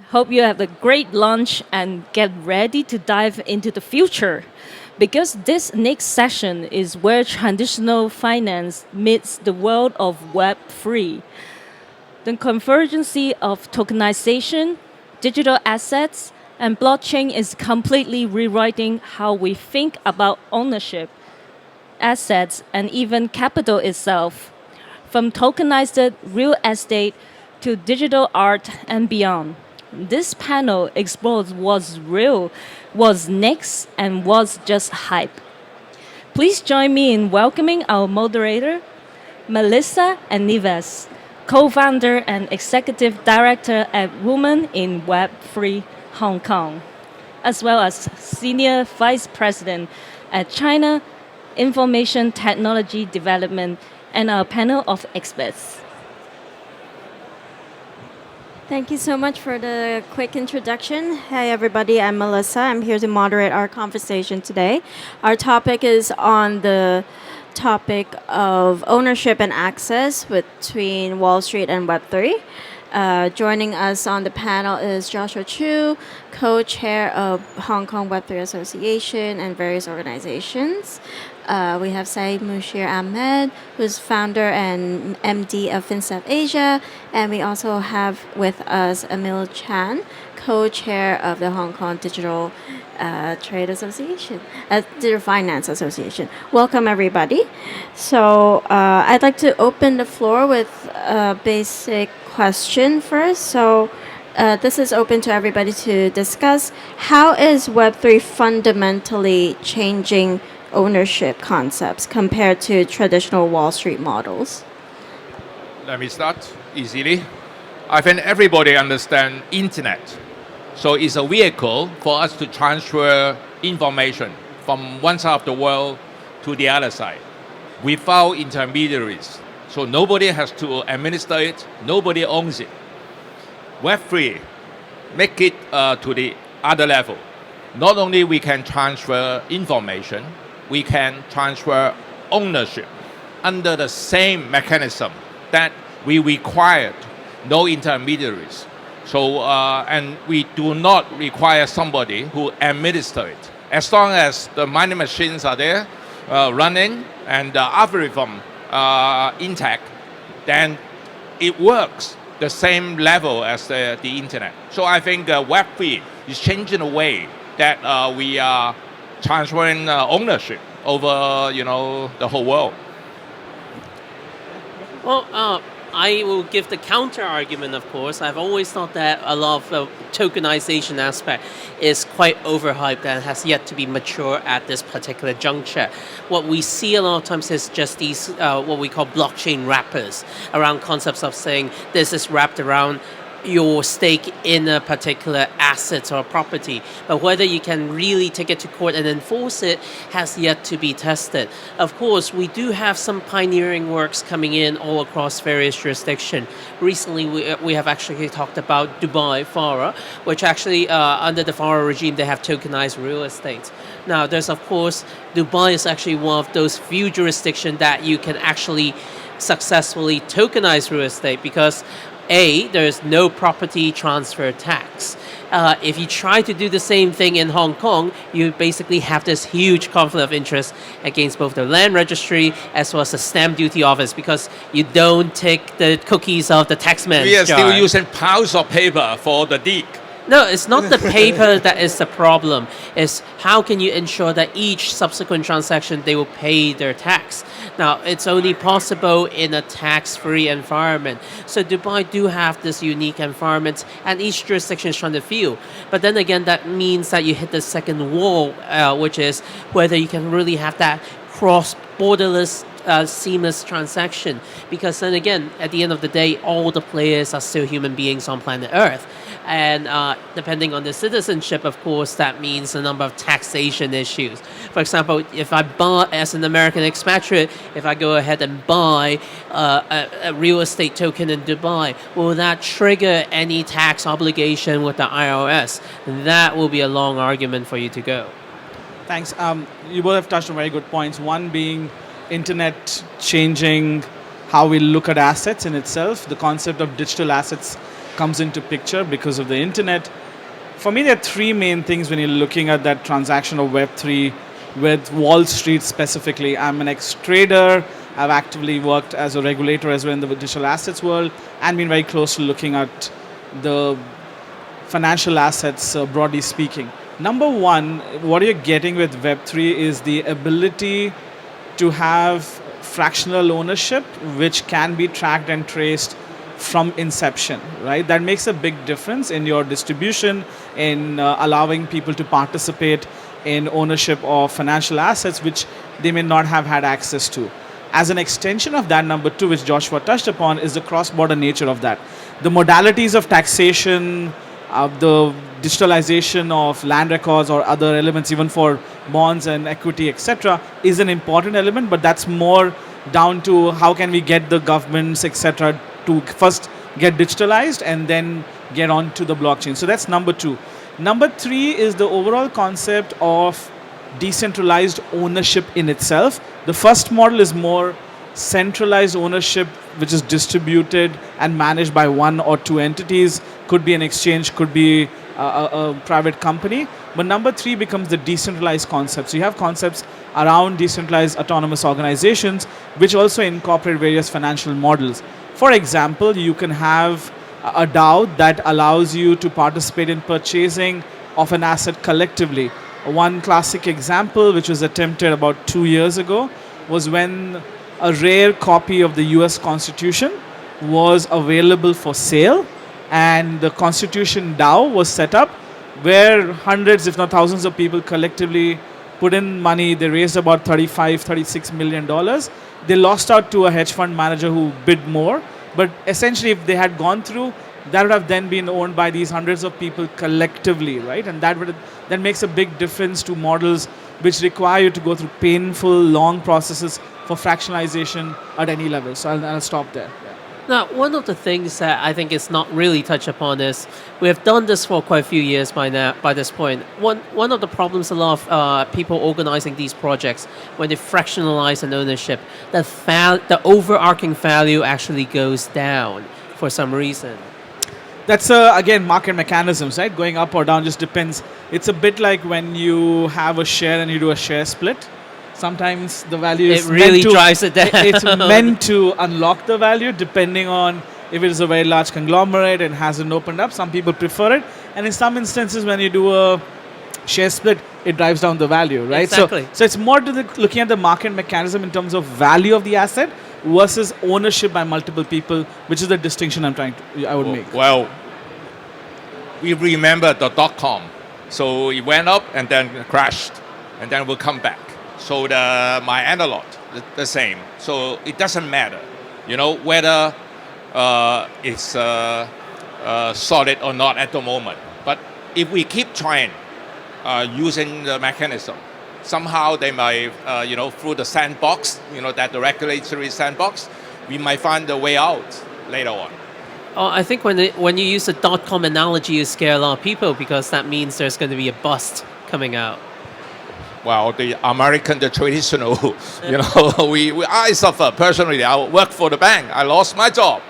Hope you have a great lunch and get ready to dive into the future. Because this next session is where traditional finance meets the world of Web3. The convergence of tokenization, digital assets, and blockchain is completely rewriting how we think about ownership, assets, and even capital itself. From tokenized real estate to digital art and beyond. This panel explores what's real, what's next, and what's just hype. Please join me in welcoming our moderator, Melizza Anievas, co-founder and executive director at Women in Web3 Hong Kong, as well as senior vice president at China Information Technology Development and our panel of experts. Thank you so much for the quick introduction. Hey everybody, I'm Melissa. I'm here to moderate our conversation today. Our topic is on the topic of ownership and access between Wall Street and Web3. Joining us on the panel is Joshua Chu, co-chair of Hong Kong Web3 Association and various organizations. We have Syed Ahmed, who's founder and MD of FinTech Asia, and we also have with us Emil Chan, co-chair of the Hong Kong Digital Trade Association, Digital Finance Association. Welcome, everybody. So I'd like to open the floor with a basic question first. So this is open to everybody to discuss. How is Web3 fundamentally changing ownership concepts compared to traditional Wall Street models? Let me start easily. I think everybody understands internet. So it's a vehicle for us to transfer information from one side of the world to the other side without intermediaries. So nobody has to administer it, nobody owns it. Web3 make it to the other level. Not only we can transfer information, we can transfer ownership under the same mechanism that we required no intermediaries. So, and we do not require somebody who administers it. As long as the money machines are there running and the algorithm intact, then it works the same level as the internet. So I think Web3 is changing the way that we are transferring ownership over, the whole world. Well, I will give the counter argument, of course. I've always thought that a lot of the tokenization aspect is quite overhyped and has yet to be mature at this particular juncture. What we see a lot of times is just these, what we call blockchain wrappers, around concepts of saying this is wrapped around your stake in a particular asset or property, but whether you can really take it to court and enforce it has yet to be tested. Of course, we do have some pioneering works coming in all across various jurisdictions. Recently, we have actually talked about Dubai, FARA, which actually, under the FARA regime, they have tokenized real estate. Now, there's, of course, Dubai is actually one of those few jurisdictions that you can actually successfully tokenize real estate because there's no property transfer tax. If you try to do the same thing in Hong Kong, you basically have this huge conflict of interest against both the land registry as well as the stamp duty office because you don't take the cookies of the taxman. We are still using piles of paper for the deed. No, it's not the paper that is the problem. It's how can you ensure that each subsequent transaction they will pay their tax. Now, it's only possible in a tax-free environment. So Dubai do have this unique environment, and each jurisdiction is trying to feel. But then again, that means that you hit the second wall, which is whether you can really have that cross-borderless seamless transaction, because then again, at the end of the day, all the players are still human beings on planet Earth. And depending on the citizenship, of course, that means a number of taxation issues. For example, if I buy, as an American expatriate, if I go ahead and buy a real estate token in Dubai, will that trigger any tax obligation with the IRS? That will be a long argument for you to go. Thanks. You both have touched on very good points. One being internet changing how we look at assets in itself. The concept of digital assets comes into picture because of the internet. For me, there are three main things when you're looking at that transaction of Web3 with Wall Street specifically. I'm an ex-trader. I've actively worked as a regulator as well in the digital assets world and been very close to looking at the financial assets, broadly speaking. Number one, what you're getting with Web3 is the ability to have fractional ownership, which can be tracked and traced from inception, right? That makes a big difference in your distribution, in allowing people to participate in ownership of financial assets, which they may not have had access to. As an extension of that, number two, which Joshua touched upon, is the cross-border nature of that. The modalities of taxation, the digitalization of land records or other elements, even for bonds and equity, etc., is an important element, but that's more down to how can we get the governments, etc., to first get digitalized and then get onto the blockchain. So that's number two. Number three is the overall concept of decentralized ownership in itself. The first model is more centralized ownership, which is distributed and managed by one or two entities. Could be an exchange, could be a private company. But number three becomes the decentralized concept. So you have concepts around decentralized autonomous organizations, which also incorporate various financial models. For example, you can have a DAO that allows you to participate in purchasing of an asset collectively. One classic example, which was attempted about 2 years ago, was when a rare copy of the US Constitution was available for sale, and the Constitution DAO was set up where hundreds, if not thousands of people collectively put in money. They raised about $36 million. They lost out to a hedge fund manager who bid more. But essentially, if they had gone through, that would have then been owned by these hundreds of people collectively, right? And that makes a big difference to models which require you to go through painful, long processes for fractionalization at any level. So I'll stop there. Now, one of the things that I think is not really touched upon is we have done this for quite a few years by now. By this point, one of the problems a lot of people organizing these projects, when they fractionalize an ownership, the overarching value actually goes down for some reason. That's again market mechanisms, right? Going up or down just depends. It's a bit like when you have a share and you do a share split. Sometimes the value is really drives it down. It's meant to unlock the value depending on if it is a very large conglomerate and hasn't opened up. Some people prefer it, and in some instances, when you do a share split, it drives down the value, right? Exactly. So it's more to looking at the market mechanism in terms of value of the asset versus ownership by multiple people, which is the distinction I would make. Well, we remember the .com. So it went up and then crashed, and then will come back. So my analog, the same. So it doesn't matter, whether it's solid or not at the moment. But if we keep trying using the mechanism, somehow they might, through the sandbox, that the regulatory sandbox, we might find a way out later on. Oh, I think when you use the .com analogy, you scare a lot of people because that means there's going to be a bust coming out. Well, the American, the traditional, I suffer personally. I work for the bank. I lost my job,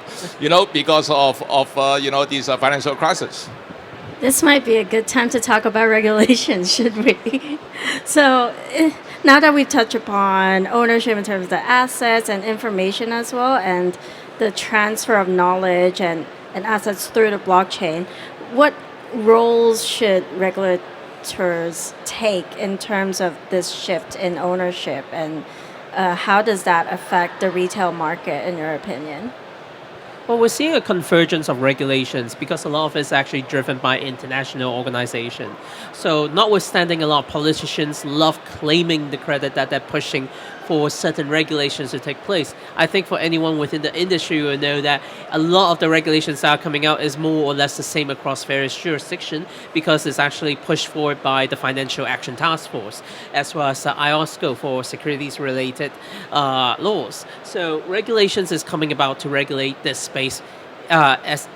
because of these financial crisis. This might be a good time to talk about regulations, should we? So now that we've touched upon ownership in terms of the assets and information as well, and the transfer of knowledge and assets through the blockchain, what roles should regulators take in terms of this shift in ownership, and how does that affect the retail market, in your opinion? Well, we're seeing a convergence of regulations because a lot of it's actually driven by international organization. So notwithstanding a lot of politicians love claiming the credit that they're pushing for certain regulations to take place, I think for anyone within the industry will know that a lot of the regulations that are coming out is more or less the same across various jurisdictions because it's actually pushed forward by the Financial Action Task Force as well as the IOSCO for securities-related laws. So regulations is coming about to regulate this space as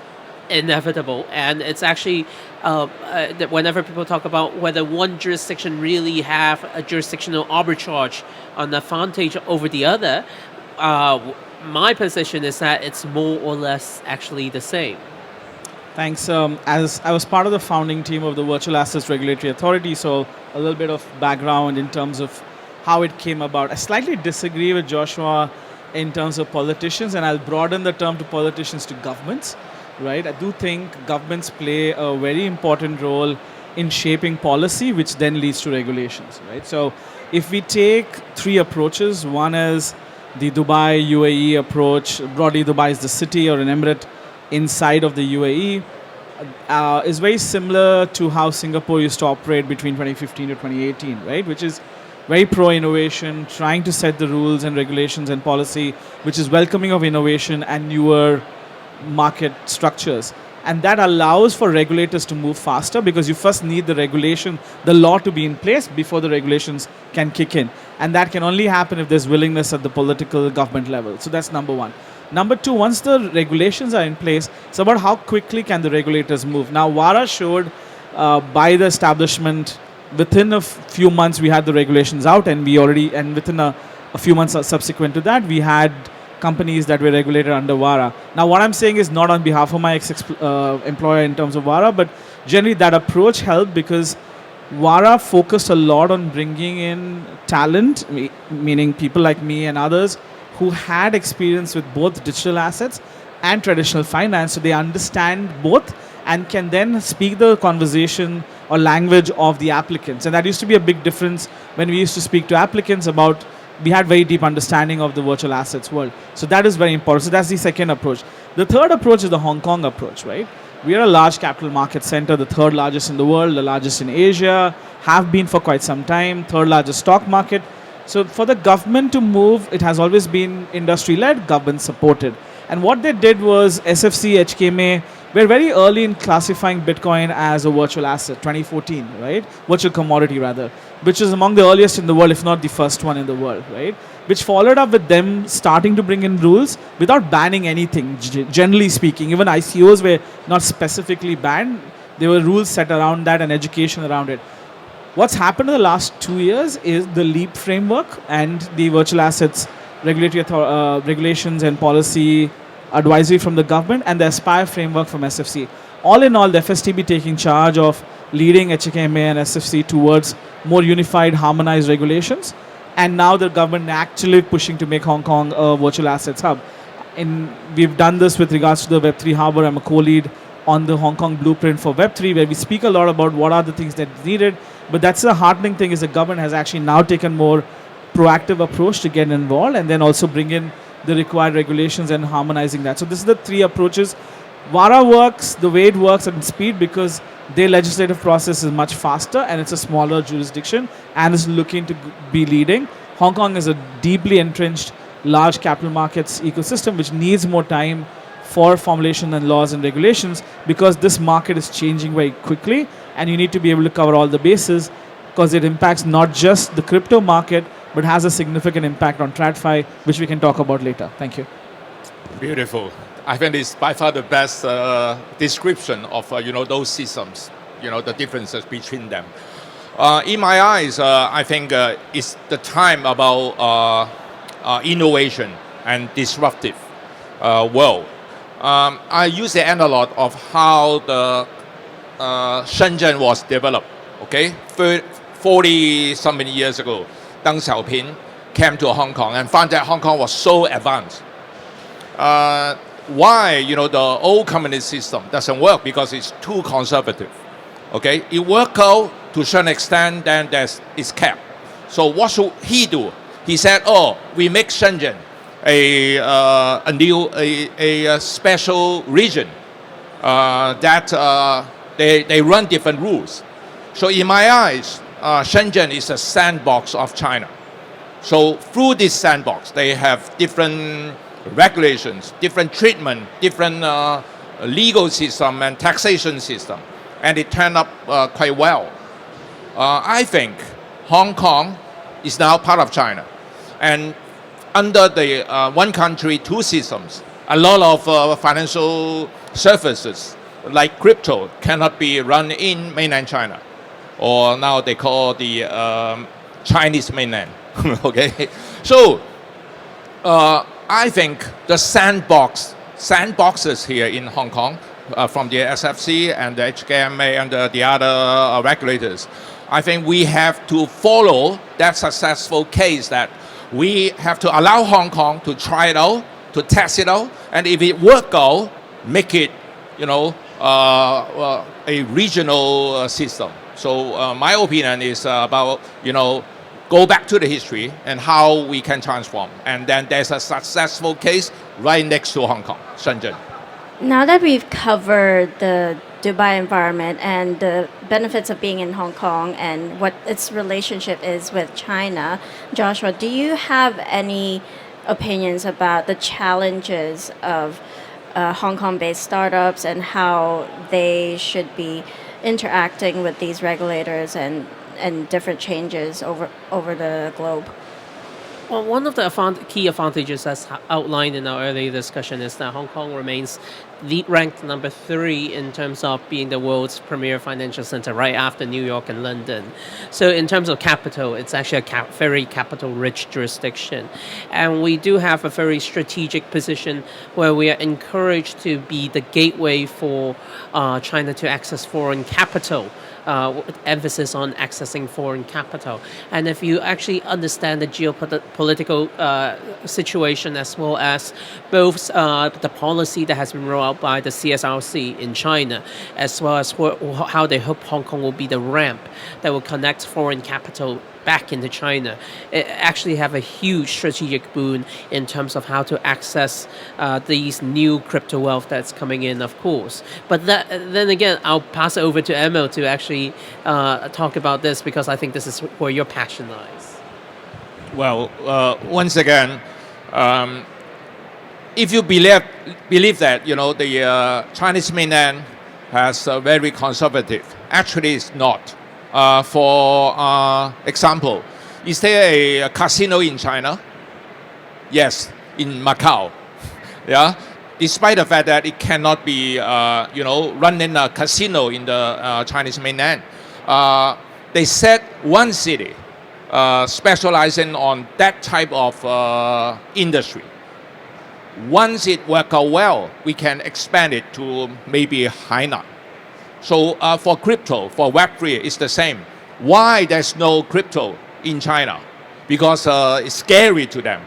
inevitable, and it's actually that whenever people talk about whether one jurisdiction really have a jurisdictional arbitrage on advantage over the other, my position is that it's more or less actually the same. Thanks. As I was part of the founding team of the Virtual Assets Regulatory Authority, so a little bit of background in terms of how it came about. I slightly disagree with Joshua in terms of politicians, and I'll broaden the term to politicians to governments, right? I do think governments play a very important role in shaping policy, which then leads to regulations, right? So if we take three approaches, one is the Dubai UAE approach. Broadly, Dubai is the city or an emirate inside of the UAE, is very similar to how Singapore used to operate between 2015 to 2018, right? Which is very pro-innovation, trying to set the rules and regulations and policy, which is welcoming of innovation and newer market structures. And that allows for regulators to move faster because you first need the regulation, the law to be in place before the regulations can kick in. And that can only happen if there's willingness at the political government level. So that's number one. Number two, once the regulations are in place, it's about how quickly can the regulators move. Now, VARA showed by the establishment, within a few months we had the regulations out, and within a few months subsequent to that, we had companies that were regulated under VARA. Now, what I'm saying is not on behalf of my employer in terms of VARA, but generally that approach helped because VARA focused a lot on bringing in talent, meaning people like me and others, who had experience with both digital assets and traditional finance, so they understand both and can then speak the conversation or language of the applicants. And that used to be a big difference when we used to speak to applicants about, we had very deep understanding of the virtual assets world. So that is very important. So that's the second approach. The third approach is the Hong Kong approach, right? We are a large capital market center, the third largest in the world, the largest in Asia, have been for quite some time, third largest stock market. So for the government to move, it has always been industry-led, government-supported. And what they did was SFC, HKMA, were very early in classifying Bitcoin as a virtual asset, 2014, right? Virtual commodity, rather, which is among the earliest in the world, if not the first one in the world, right? Which followed up with them starting to bring in rules without banning anything, generally speaking. Even ICOs were not specifically banned. There were rules set around that and education around it. What's happened in the last 2 years is the LEAP framework and the virtual assets regulatory regulations and policy advisory from the government and the Aspire framework from SFC. All in all, the FSTB taking charge of leading HKMA and SFC towards more unified, harmonized regulations. And now the government actually pushing to make Hong Kong a virtual assets hub. And we've done this with regards to the Web3 harbor. I'm a co-lead on the Hong Kong blueprint for Web3, where we speak a lot about what are the things that are needed. But that's the heartening thing is the government has actually now taken more proactive approach to get involved and then also bring in the required regulations and harmonizing that. So this is the three approaches. VARA works the way it works at speed because their legislative process is much faster and it's a smaller jurisdiction and is looking to be leading. Hong Kong is a deeply entrenched large capital markets ecosystem which needs more time for formulation and laws and regulations because this market is changing very quickly and you need to be able to cover all the bases because it impacts not just the crypto market but has a significant impact on TradFi, which we can talk about later. Thank you. Beautiful. I think it's by far the best description of those systems, the differences between them. In my eyes, I think it's the time about innovation and disruptive world. I use the analog of how the Shenzhen was developed. Okay, 40-something years ago, Deng Xiaoping came to Hong Kong and found that Hong Kong was so advanced. Why the old communist system doesn't work? Because it's too conservative. Okay, it worked out to a certain extent, then it's capped. So what should he do? He said, "Oh, we make Shenzhen a new special region that they run different rules." So in my eyes, Shenzhen is a sandbox of China. So through this sandbox, they have different regulations, different treatment, different legal system and taxation system, and it turned up quite well. I think Hong Kong is now part of China, and under the one country, two systems, a lot of financial services like crypto cannot be run in mainland China, or now they call the Chinese mainland. Okay, so I think the sandboxes here in Hong Kong from the SFC and the HKMA and the other regulators. I think we have to follow that successful case that we have to allow Hong Kong to try it out, to test it out, and if it works out, make it, a regional system. So my opinion is about, go back to the history and how we can transform. And then there's a successful case right next to Hong Kong, Shenzhen. Now that we've covered the Dubai environment and the benefits of being in Hong Kong and what its relationship is with China, Joshua, do you have any opinions about the challenges of Hong Kong-based startups and how they should be interacting with these regulators and different changes over the globe? Well, one of the key advantages as outlined in our earlier discussion is that Hong Kong remains ranked number 3 in terms of being the world's premier financial center, right after New York and London. So in terms of capital, it's actually a very capital-rich jurisdiction. And we do have a very strategic position where we are encouraged to be the gateway for China to access foreign capital. Emphasis on accessing foreign capital. And if you actually understand the geopolitical situation as well as both the policy that has been rolled out by the CSRC in China, as well as how they hope Hong Kong will be the ramp that will connect foreign capital back into China, it actually have a huge strategic boon in terms of how to access these new crypto wealth that's coming in, of course. But then again, I'll pass it over to Emil to actually talk about this because I think this is where your passion lies. Well, once again, if you believe that the Chinese mainland has very conservative, actually it's not. For example, is there a casino in China? Yes, in Macau. Yeah, despite the fact that it cannot be, running a casino in the Chinese mainland, they set one city specializing on that type of industry. Once it works out well, we can expand it to maybe Hainan. So for crypto, for Web3, it's the same. Why there's no crypto in China? Because it's scary to them.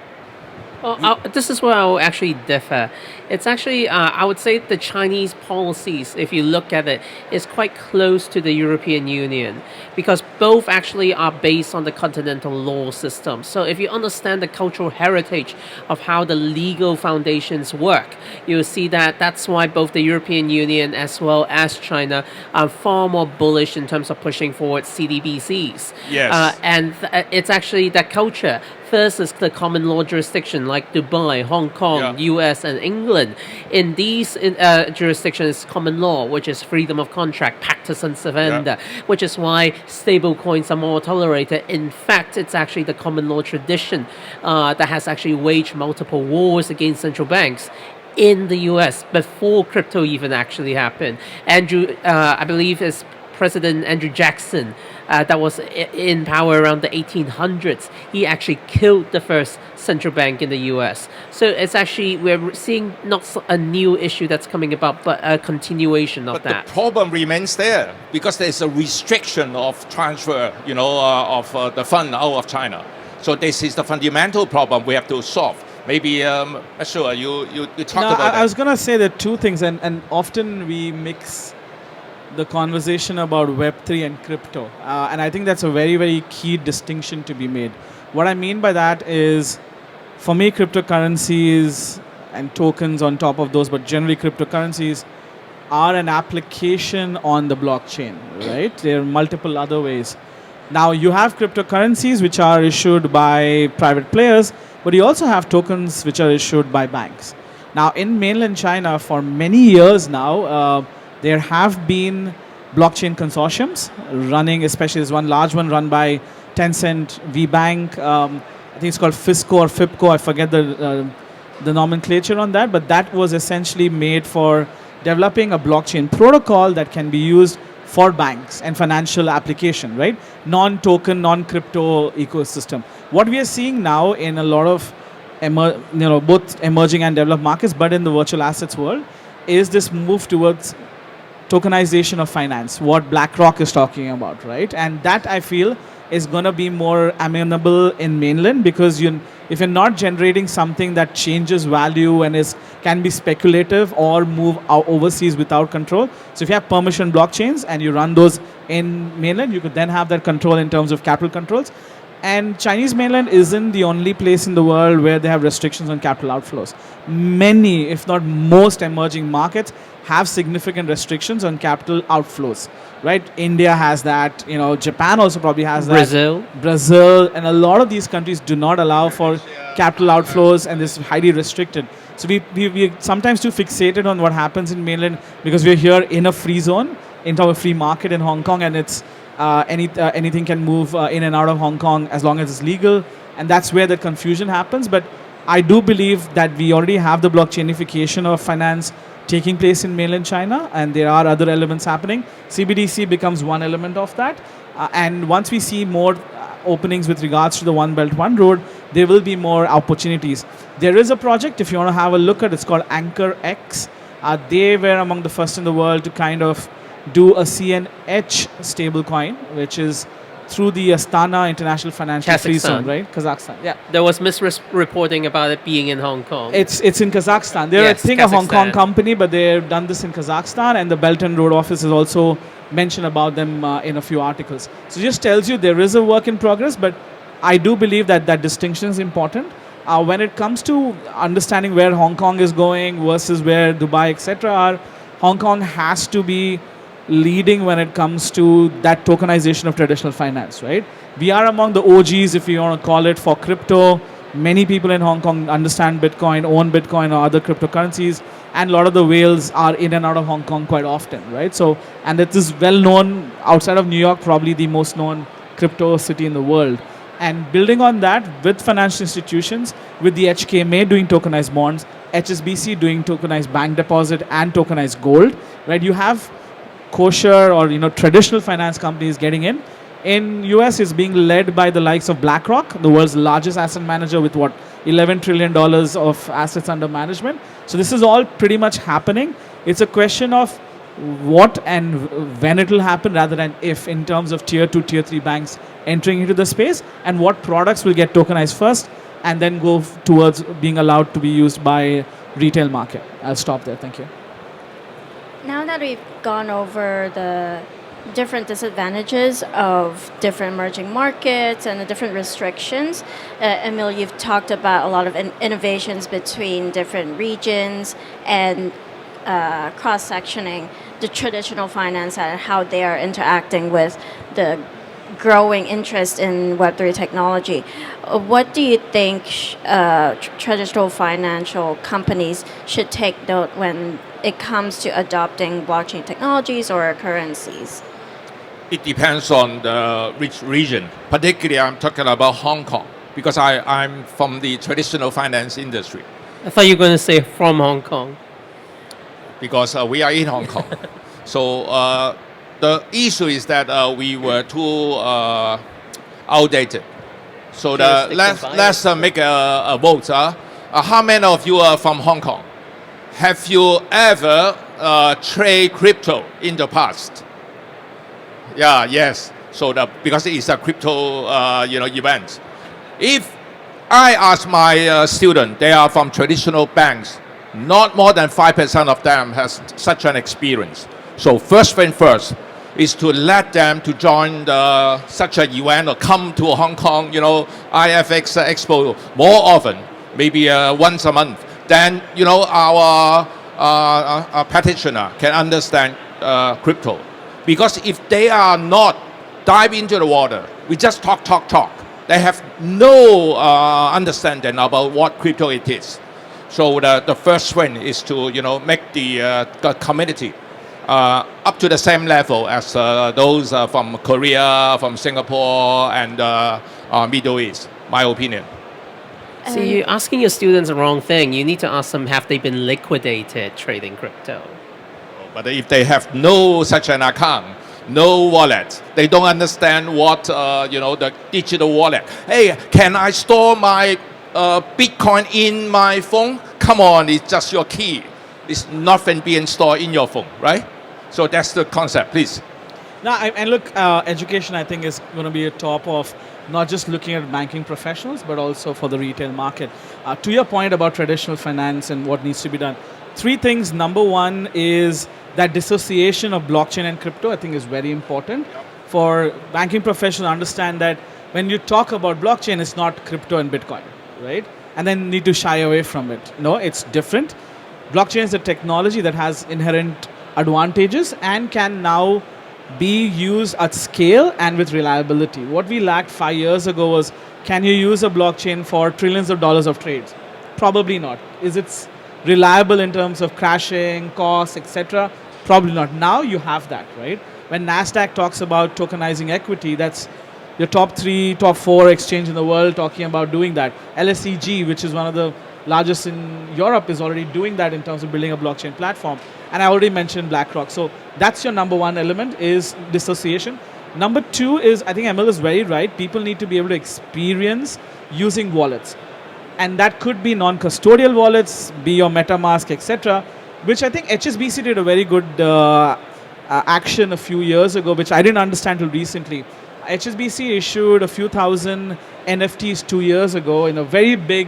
Well, this is where I will actually differ. It's actually, I would say the Chinese policies, if you look at it, is quite close to the European Union because both actually are based on the continental law system. So if you understand the cultural heritage of how the legal foundations work, you'll see that that's why both the European Union as well as China are far more bullish in terms of pushing forward CDBCs. Yes. And it's actually that culture versus the common law jurisdiction like Dubai, Hong Kong, US, and England. In these jurisdictions, common law, which is freedom of contract, pacta sunt servanda, which is why stable coins are more tolerated. In fact, it's actually the common law tradition that has actually waged multiple wars against central banks in the US before crypto even actually happened. I believe it's President Andrew Jackson that was in power around the 1800s. He actually killed the first central bank in the US. So it's actually, we're seeing not a new issue that's coming about, but a continuation of that. But the problem remains there because there's a restriction of transfer, of the fund out of China. So this is the fundamental problem we have to solve. Maybe, sure, you talk about that. I was going to say that two things, and often we mix the conversation about Web3 and crypto. And I think that's a very, very key distinction to be made. What I mean by that is, for me, cryptocurrencies and tokens on top of those, but generally cryptocurrencies are an application on the blockchain, right? There are multiple other ways. Now, you have cryptocurrencies which are issued by private players, but you also have tokens which are issued by banks. Now, in mainland China, for many years now, there have been blockchain consortiums running, especially there's one large one run by Tencent, VBank, I think it's called FISCO or FIPCO, I forget the nomenclature on that, but that was essentially made for developing a blockchain protocol that can be used for banks and financial application, right? Non-token, non-crypto ecosystem. What we are seeing now in a lot of both emerging and developed markets, but in the virtual assets world, is this move towards tokenization of finance, what BlackRock is talking about, right? And that I feel is going to be more amenable in mainland, because if you're not generating something that changes value and can be speculative or move overseas without control. So if you have permission blockchains and you run those in mainland, you could then have that control in terms of capital controls. And Chinese mainland isn't the only place in the world where they have restrictions on capital outflows. Many, if not most, emerging markets have significant restrictions on capital outflows, right? India has that, Japan also probably has that. Brazil, and a lot of these countries do not allow for capital outflows, and this is highly restricted. So we sometimes too fixated on what happens in mainland, because we're here in a free zone, into a free market in Hong Kong, and it's anything can move in and out of Hong Kong as long as it's legal, and that's where the confusion happens. But I do believe that we already have the blockchainification of finance taking place in mainland China, and there are other elements happening. CBDC becomes one element of that, and once we see more openings with regards to the One Belt One Road, there will be more opportunities. There is a project, if you want to have a look at, it's called Anchor X. They were among the first in the world to kind of do a CNH stablecoin, which is through the Astana International Financial Free Zone, right? Kazakhstan, yeah. There was misreporting about it being in Hong Kong. It's in Kazakhstan. They're, Yes, I think, a Hong Kong Kazakhstan. company, but they've done this in Kazakhstan, and the Belt and Road Office has also mentioned about them in a few articles. So it just tells you there is a work in progress, but I do believe that that distinction is important. When it comes to understanding where Hong Kong is going versus where Dubai, etc. are, Hong Kong has to be leading when it comes to that tokenization of traditional finance, right? We are among the OGs, if you want to call it, for crypto. Many people in Hong Kong understand Bitcoin, own Bitcoin or other cryptocurrencies, and a lot of the whales are in and out of Hong Kong quite often, right? So, and it is well known outside of New York, probably the most known crypto city in the world. And building on that with financial institutions, with the HKMA doing tokenized bonds, HSBC doing tokenized bank deposit and tokenized gold, right? You have kosher or traditional finance companies getting in. In US, it's being led by the likes of BlackRock, the world's largest asset manager with $11 trillion of assets under management. So this is all pretty much happening. It's a question of what and when it will happen rather than if, in terms of tier 2, tier 3 banks entering into the space, and what products will get tokenized first and then go towards being allowed to be used by retail market. I'll stop there. Thank you. Now that we've gone over the different disadvantages of different emerging markets and the different restrictions, Emil, you've talked about a lot of innovations between different regions and cross-sectioning the traditional finance and how they are interacting with the growing interest in Web3 technology. What do you think traditional financial companies should take note when it comes to adopting blockchain technologies or currencies? It depends on which region. Particularly, I'm talking about Hong Kong, because I'm from the traditional finance industry. I thought you were going to say from Hong Kong. Because we are in Hong Kong. So the issue is that we were too outdated. So let's make a vote. How many of you are from Hong Kong? Have you ever trade crypto in the past? Yeah, yes. So because it's a crypto event. If I ask my student, they are from traditional banks, not more than 5% of them has such an experience. So first thing first is to let them to join such an event or come to Hong Kong, IFX Expo more often, maybe once a month. Then, our practitioner can understand crypto. Because if they are not dive into the water, we just talk. They have no understanding about what crypto it is. So the first thing is to make the community up to the same level as those from Korea, from Singapore, and Middle East. My opinion. So you're asking your students the wrong thing. You need to ask them, have they been liquidated trading crypto? But if they have no such an account, no wallet, they don't understand what the digital wallet. Hey, can I store my Bitcoin in my phone? Come on, it's just your key. It's nothing being stored in your phone, right? So that's the concept, please. Now, and look, education I think is going to be a top of not just looking at banking professionals, but also for the retail market. To your point about traditional finance and what needs to be done, three things. Number one is that dissociation of blockchain and crypto, I think is very important for banking professionals to understand that when you talk about blockchain, it's not crypto and Bitcoin, right? And then need to shy away from it. No, it's different. Blockchain is a technology that has inherent advantages and can now be used at scale and with reliability. What we lacked 5 years ago was, can you use a blockchain for trillions of dollars of trades? Probably not. Is it reliable in terms of crashing, costs, etc.? Probably not. Now you have that, right? When NASDAQ talks about tokenizing equity, that's your top 3, top 4 exchange in the world talking about doing that. LSEG, which is one of the largest in Europe, is already doing that in terms of building a blockchain platform. And I already mentioned BlackRock. So that's your number one element, is dissociation. Number two is, I think Emil is very right, people need to be able to experience using wallets. And that could be non-custodial wallets, be your MetaMask, etc., which I think HSBC did a very good action a few years ago, which I didn't understand till recently. HSBC issued a few thousand NFTs 2 years ago in a very big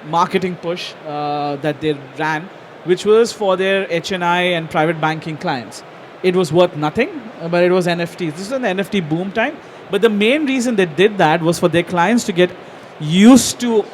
marketing push that they ran, which was for their HNI and private banking clients. It was worth nothing, but it was NFTs. This was an NFT boom time. But the main reason they did that was for their clients to get used to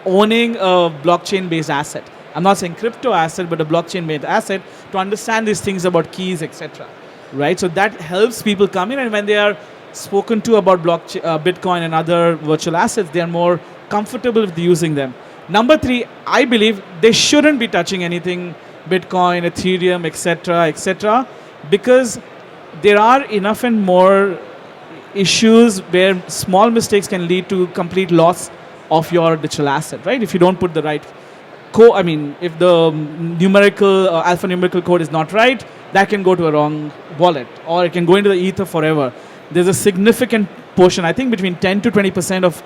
owning a blockchain-based asset. I'm not saying crypto asset, but a blockchain-based asset, to understand these things about keys, etc. Right? So that helps people come in, and when they are spoken to about Bitcoin and other virtual assets, they are more comfortable with using them. Number three, I believe they shouldn't be touching anything Bitcoin, Ethereum, etc., because there are enough and more issues where small mistakes can lead to complete loss of your digital asset, right? If you don't put the right code, I mean, if the numerical, alphanumerical code is not right, that can go to a wrong wallet, or it can go into the ether forever. There's a significant portion, I think between 10 to 20% of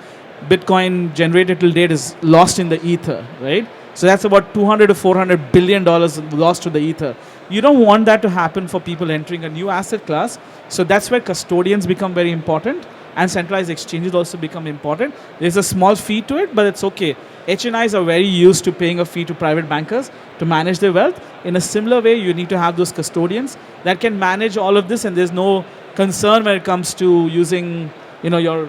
Bitcoin generated till date is lost in the ether, right? So that's about 200 to 400 billion dollars lost to the ether. You don't want that to happen for people entering a new asset class. So that's where custodians become very important, and centralized exchanges also become important. There's a small fee to it, but it's okay. HNIs are very used to paying a fee to private bankers to manage their wealth. In a similar way, you need to have those custodians that can manage all of this, and there's no concern when it comes to using, your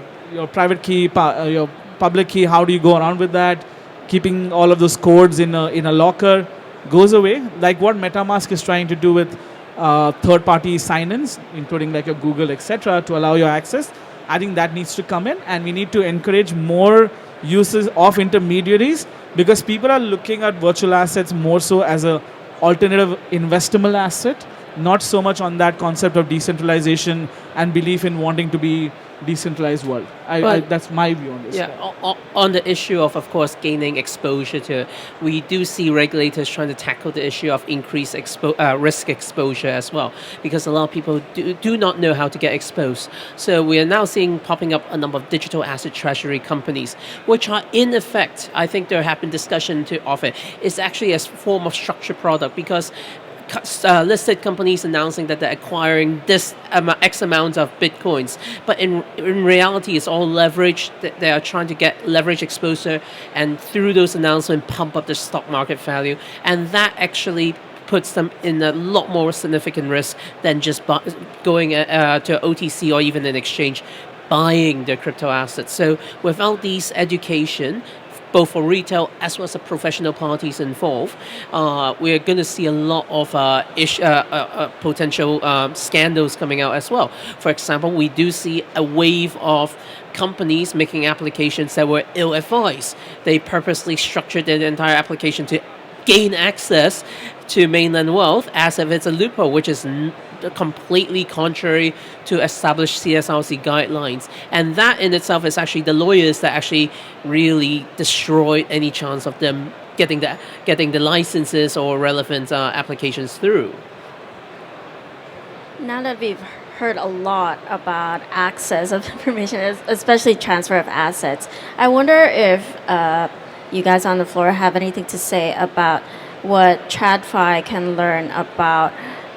private key, your public key. How do you go around with that? Keeping all of those codes in a locker goes away, like what MetaMask is trying to do with third-party sign-ins, including like your Google, etc., to allow your access. I think that needs to come in, and we need to encourage more uses of intermediaries, because people are looking at virtual assets more so as a alternative investable asset, not so much on that concept of decentralization and belief in wanting to be decentralized world. That's my view on this. Yeah, on the issue of course, gaining exposure to, we do see regulators trying to tackle the issue of increased risk exposure as well, because a lot of people do not know how to get exposed. So we are now seeing popping up a number of digital asset treasury companies, which are in effect, I think there have been discussion of it, it's actually a form of structured product, because listed companies announcing that they're acquiring this X amount of Bitcoins. But in reality, it's all leverage. They are trying to get leverage exposure, and through those announcements, pump up the stock market value. And that actually puts them in a lot more significant risk than just going to OTC or even an exchange buying their crypto assets. So without these education, both for retail as well as the professional parties involved, we're going to see a lot of potential scandals coming out as well. For example, we do see a wave of companies making applications that were ill-advised. They purposely structured their entire application to gain access to mainland wealth as if it's a loophole, which is completely contrary to established CSRC guidelines. And that in itself is actually the lawyers that actually really destroyed any chance of them getting the licenses or relevant applications through. Now that we've heard a lot about access of information, especially transfer of assets, I wonder if you guys on the floor have anything to say about what TradFi can learn about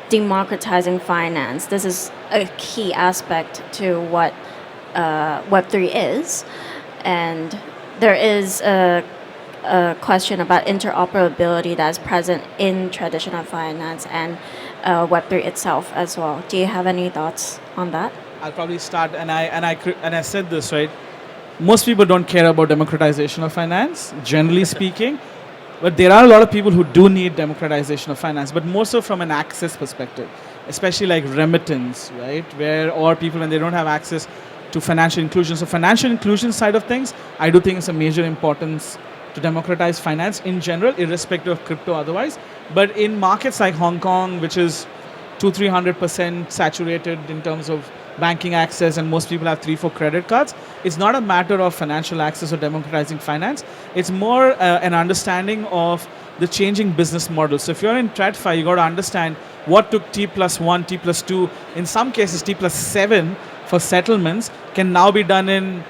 democratizing finance. This is a key aspect to what Web3 is. And there is a question about interoperability that's present in traditional finance and Web3 itself as well. Do you have any thoughts on that? I'll probably start, and I said this, right. Most people don't care about democratization of finance, generally speaking, but there are a lot of people who do need democratization of finance, but more so from an access perspective, especially like remittance, right, or people when they don't have access to financial inclusion. So financial inclusion side of things, I do think it's a major importance to democratize finance in general, irrespective of crypto otherwise. But in markets like Hong Kong, which is 200-300% saturated in terms of banking access, and most people have 3-4 credit cards, it's not a matter of financial access or democratizing finance. It's more an understanding of the changing business model. So if you're in TradFi, you got to understand what took T+1, T+2, in some cases T+7 for settlements can now be done in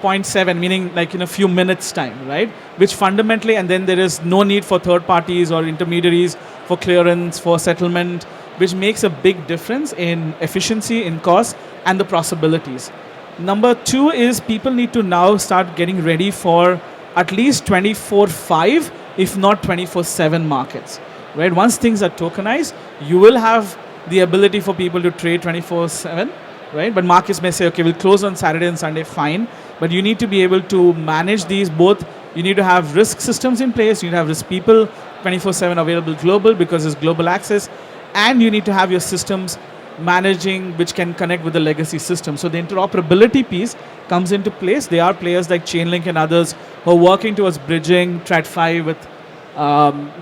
0.7, meaning like in a few minutes time, right? Which fundamentally, and then there is no need for third parties or intermediaries for clearance, for settlement, which makes a big difference in efficiency, in cost, and the possibilities. Number two is people need to now start getting ready for at least 24/5, if not 24/7 markets, right? Once things are tokenized, you will have the ability for people to trade 24/7, right? But markets may say, okay, we'll close on Saturday and Sunday, fine. But you need to be able to manage these both. You need to have risk systems in place. You need to have risk people 24/7 available global because it's global access. And you need to have your systems managing which can connect with the legacy system. So the interoperability piece comes into place. There are players like Chainlink and others who are working towards bridging TradFi with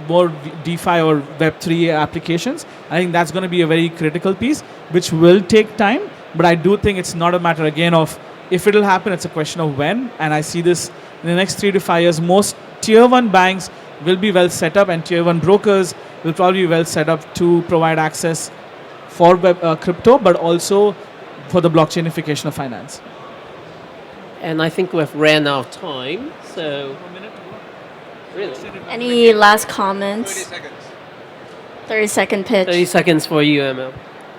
more DeFi or Web3 applications. I think that's going to be a very critical piece, which will take time. But I do think it's not a matter, again, of if it will happen, it's a question of when. And I see this in the next 3 to 5 years. Most tier 1 banks will be well set up, and tier 1 brokers will probably be well set up to provide access for crypto, but also for the blockchainification of finance. And I think we've ran out of time, so... Really? Any last comments? 30 seconds. 30-second pitch. 30 seconds for you, ML.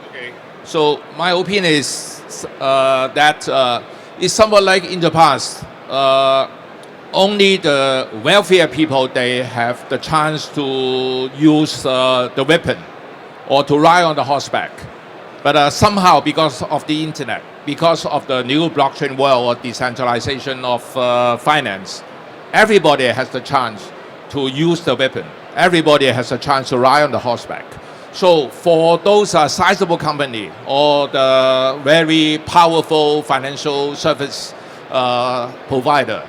Okay. So my opinion is that it's somewhat like in the past. Only the wealthier people, they have the chance to use the weapon or to ride on the horseback. But somehow, because of the internet, because of the new blockchain world or decentralization of finance, everybody has the chance to use the weapon. Everybody has a chance to ride on the horseback. So for those sizable company or the very powerful financial service provider,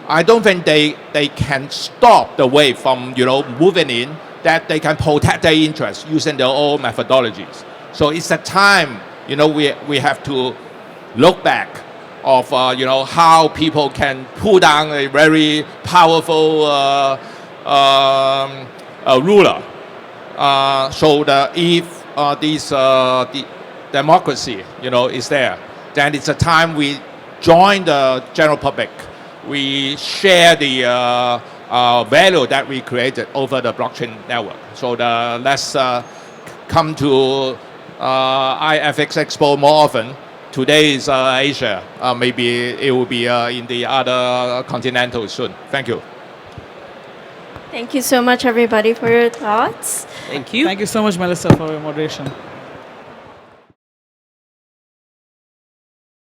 I don't think they can stop the wave from moving in, that they can protect their interests using their own methodologies. So it's a time we have to look back of how people can pull down a very powerful ruler. So if this democracy is there, then it's a time we join the general public. We share the value that we created over the blockchain network. So let's come to IFX Expo more often. Today is Asia. Maybe it will be in the other continentals soon. Thank you. Thank you so much, everybody, for your thoughts. Thank you. Thank you so much, Melissa, for your moderation.